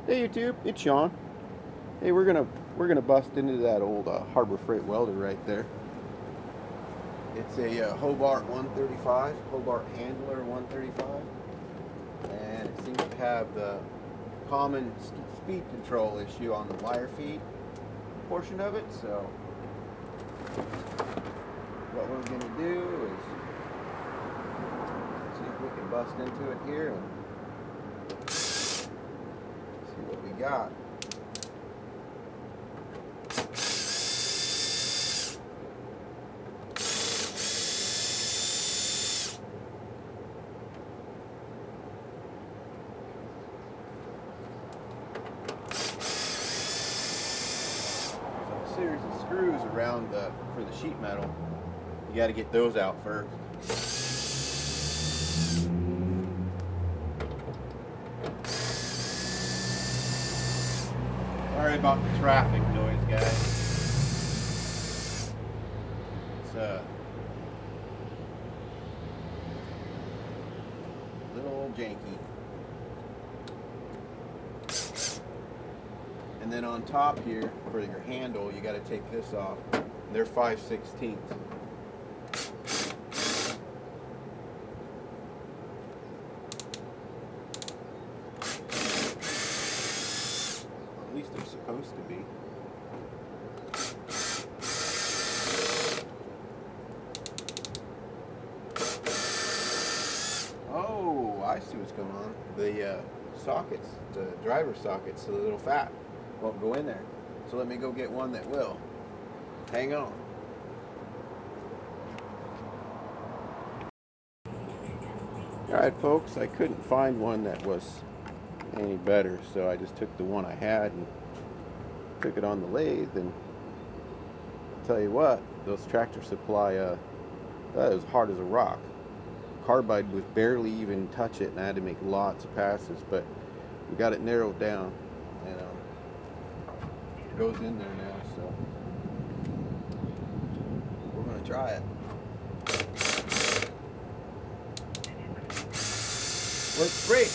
Hey YouTube, it's Sean. Hey, we're gonna bust into that old Harbor Freight welder right there. It's a Hobart 135, Hobart Handler 135, and it seems to have the common speed control issue on the wire feed portion of it. So what we're gonna do is see if we can bust into it here and see what we got. Series of screws around for the sheet metal. You got to get those out first. Sorry about the traffic noise, guys. It's a little janky. And then on top here, for your handle, you got to take this off. They're 5/16. At least they're supposed to be. Oh, I see what's going on. The sockets, the driver sockets, the little fat won't go in there. So let me go get one that will. Hang on. Alright folks, I couldn't find one that was any better, so I just took the one I had and took it on the lathe, and I'll tell you what, those Tractor Supply, that was hard as a rock. Carbide would barely even touch it, and I had to make lots of passes, but we got it narrowed down, and it goes in there now, so we're going to try it. Works great.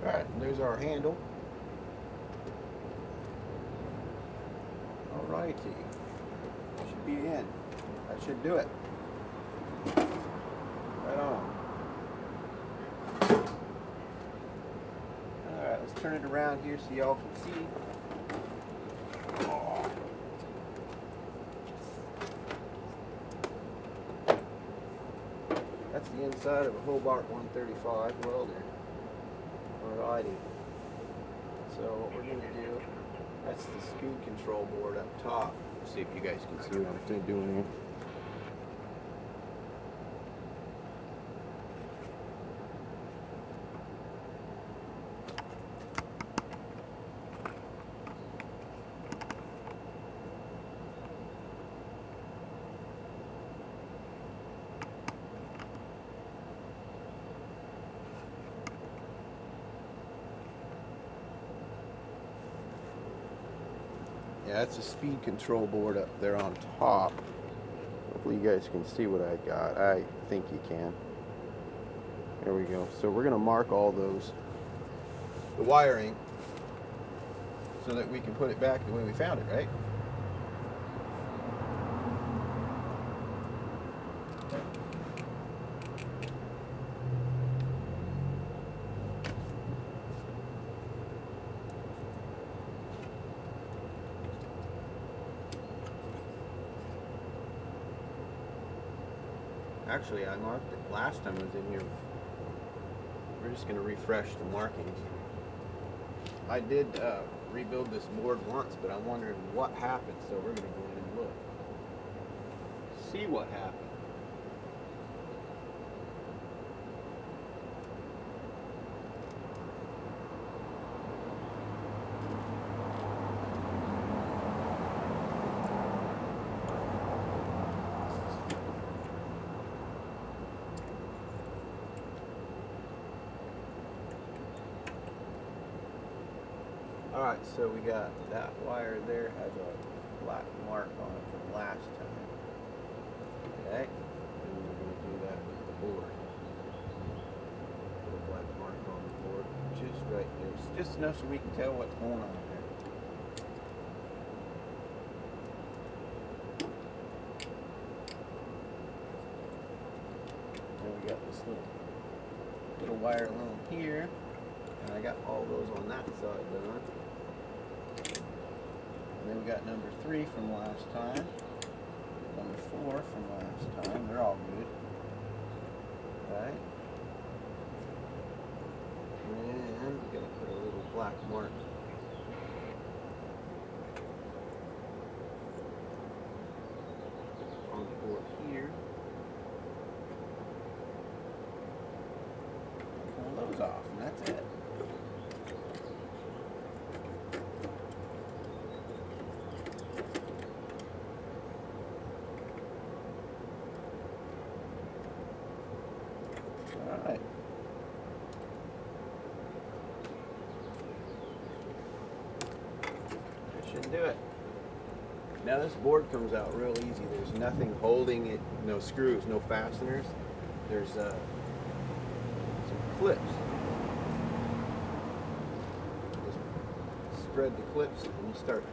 Alright, there's our handle. Alrighty. Should be in. That should do it. Right on. Alright, let's turn it around here so y'all can see. Oh. That's the inside of a Hobart 135 welder. Alrighty. So what we're going to do, that's the speed control board up top. Let's see if you guys can see what I'm doing here. Yeah, that's a speed control board up there on top. Hopefully you guys can see what I got. I think you can. There we go. So we're going to mark all those, the wiring, so that we can put it back the way we found it, right? Actually, I marked it last time I was in here. We're just going to refresh the markings. I did rebuild this board once, but I'm wondering what happened, so we're going to go in and look. See what happened. Alright, so we got that wire there has a black mark on it from last time. Okay, and we're going to do that with the board. Put a black mark on the board, just right there. Just enough so we can tell what's going on there. Then we got this little wire alone here. And I got all those on that side done. And then we got number 3 from last time. Number 4 from last time. They're all good. Right? And we're going to put a little black mark on the board here. Pull those off, and that's it. Alright. That should do it. Now this board comes out real easy. There's nothing holding it, no screws, no fasteners. There's some clips. Just spread the clips and you start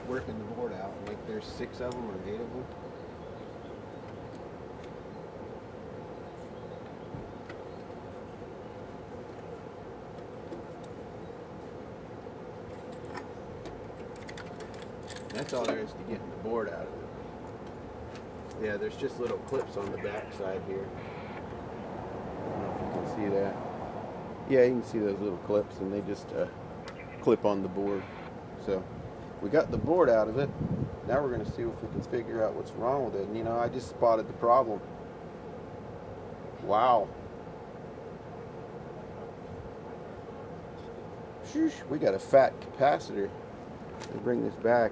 working the board out. Like there's 6 of them or 8 of them. That's all there is to getting the board out of it. Yeah, there's just little clips on the back side here. I don't know if you can see that. Yeah, you can see those little clips, and they just clip on the board. So we got the board out of it. Now we're going to see if we can figure out what's wrong with it. And you know, I just spotted the problem. Wow. Sheesh, we got a fat capacitor. Let me bring this back.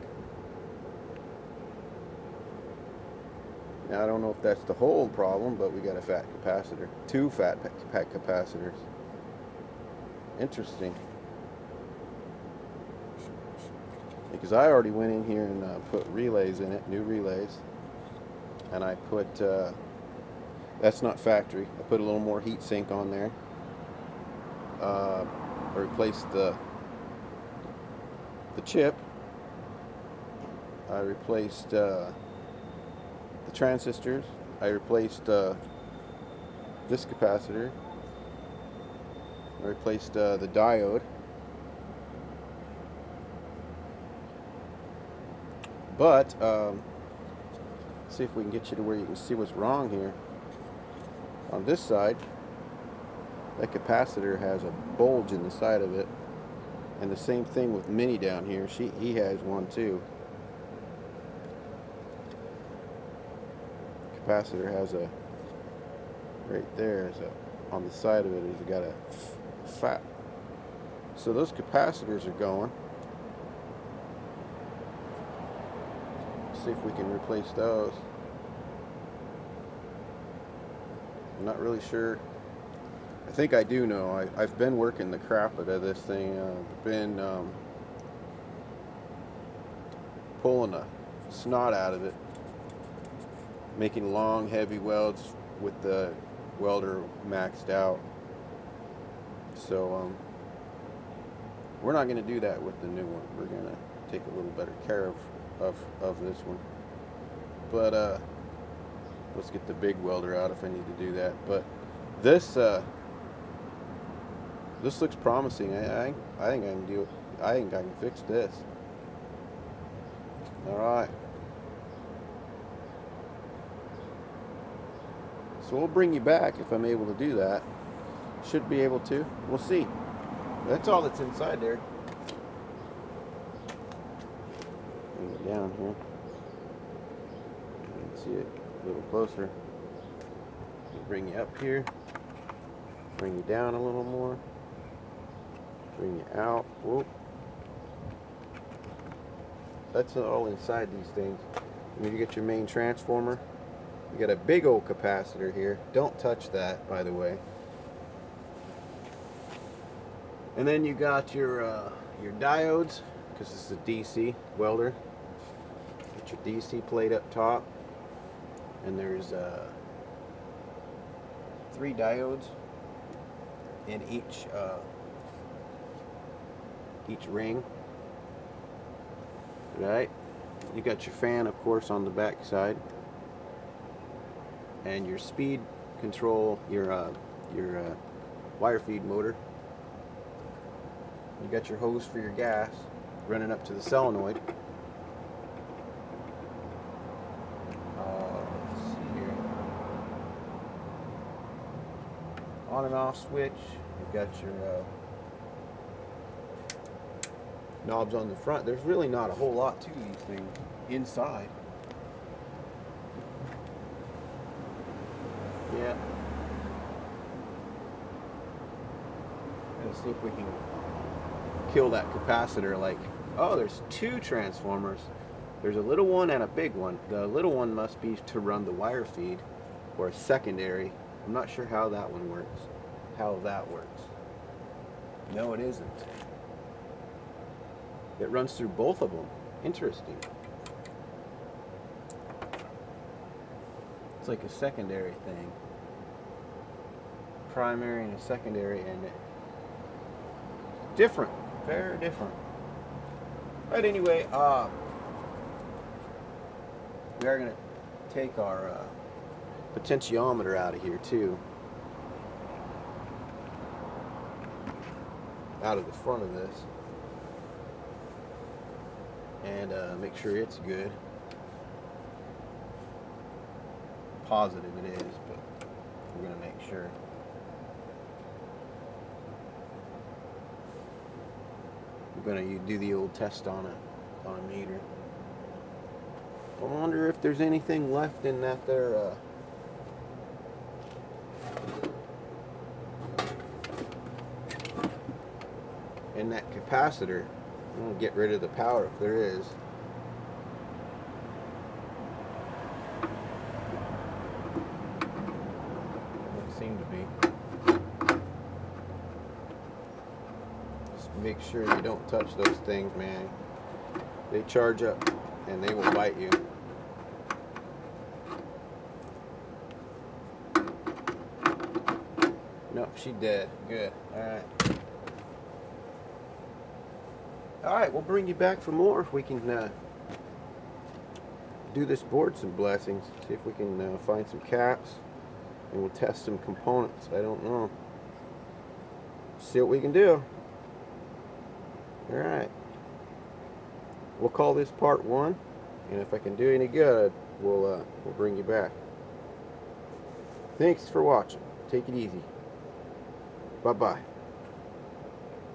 Now I don't know if that's the whole problem, but we got a fat capacitor. 2 fat capacitors. Interesting. Because I already went in here and put relays in it, new relays. And I put, that's not factory. I put a little more heat sink on there. I replaced the chip. I replaced the transistors. I replaced this capacitor. I replaced the diode. But see if we can get you to where you can see what's wrong here. On this side, that capacitor has a bulge in the side of it. And the same thing with Minnie down here. He has one too. Capacitor has a right there is a, on the side of it is got a fat. So those capacitors are going. See if we can replace those. I'm not really sure. I think I do know. I've been working the crap out of this thing. I've been pulling the snot out of it, making long, heavy welds with the welder maxed out. So we're not going to do that with the new one. We're going to take a little better care of this one. But let's get the big welder out if I need to do that. But this this looks promising. I think I can do it. I think I can fix this. All right. So we'll bring you back if I'm able to do that. Should be able to. We'll see. That's all that's inside there. Bring it down here. You can see it a little closer. Bring you up here. Bring you down a little more. Bring you out. Whoop. That's all inside these things. When you get your main transformer, you got a big old capacitor here. Don't touch that, by the way. And then you got your your diodes, because this is a DC welder. Get your DC plate up top, and there's 3 diodes in each ring. Right? You got your fan, of course, on the back side, and your speed control, your wire feed motor. You got your hose for your gas running up to the solenoid. Let's see here. On and off switch. You've got your knobs on the front. There's really not a whole lot to these things inside. Yeah. Let's see if we can kill that capacitor. Like, oh, there's 2 transformers. There's a little one and a big one. The little one must be to run the wire feed or a secondary. I'm not sure how that one works. How that works. No, it isn't. It runs through both of them. Interesting. It's like a secondary thing. Primary and a secondary, and different. Very different. But anyway, we are going to take our potentiometer out of here too. Out of the front of this. And make sure it's good. Positive it is, but we're going to make sure. We're going to do the old test on a meter. I wonder if there's anything left in that there in that capacitor. I'm going to get rid of the power if there is. Doesn't seem to be. Just make sure you don't touch those things, man. They charge up and they will bite you. Nope, she dead. Good. Alright. Alright, we'll bring you back for more if we can do this board some blessings. See if we can find some caps, and we'll test some components. I don't know. See what we can do. Alright. We'll call this part 1, and if I can do any good, we'll bring you back. Thanks for watching. Take it easy. Bye-bye.